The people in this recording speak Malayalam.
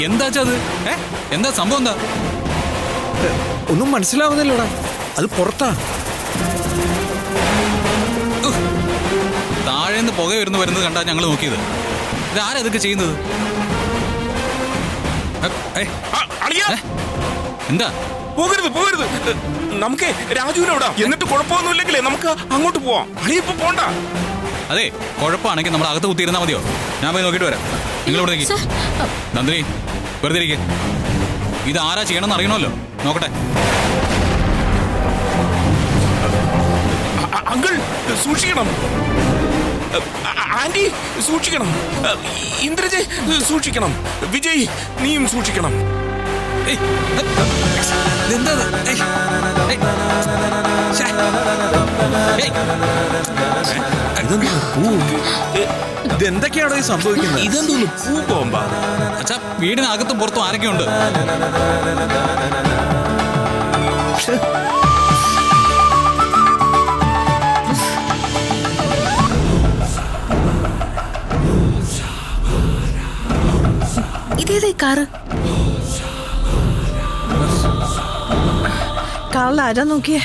എന്താ അത്? എന്താ സംഭവം? എന്താ ഒന്നും മനസ്സിലാവുന്നില്ലടാ. അത് പുറത്താ. താഴേന്ന് പുക വരുന്നത് കണ്ടാ ഞങ്ങൾ നോക്കിയത്. ഇതാരാ ഇതൊക്കെ ചെയ്യുന്നത്? എന്താ? പോകരുത് പോകരുത്. നമുക്ക് രാജുവിനെ വിടാം. എന്നിട്ട് കുഴപ്പമൊന്നുമില്ലെങ്കിലേ നമുക്ക് അങ്ങോട്ട് പോവാം. അളിയിപ്പോ പോണ്ട. അതെ, കുഴപ്പമാണെങ്കിൽ നമ്മൾ അകത്ത് കുത്തിയിരുന്നാ മതിയോ? ഞാൻ പോയി നോക്കിയിട്ട് വരാം. നിങ്ങൾ ഇവിടെ നിൽക്കും. നന്ദിനി, വെറുതെ ഇരിക്കെ. ഇത് ആരാ ചെയ്യണമെന്ന് അറിയണമല്ലോ. നോക്കട്ടെ. അങ്കിൾ സൂക്ഷിക്കണം. ആന്റി സൂക്ഷിക്കണം. ഇന്ദ്രജയ് സൂക്ഷിക്കണം. വിജയ് നീയും സൂക്ഷിക്കണം. ഇതെന്തൊക്കെയാണോ ഈ സംഭവിക്കുന്നത്? ഇതെന്തോന്ന് പൂ ബോംബാ? അച്ഛാ, വീടിനകത്തും പുറത്തും ആരൊക്കെയുണ്ട്? ഇതേതാ ഈ കാറ്? കാറിൽ ആരാ നോക്കിയേ?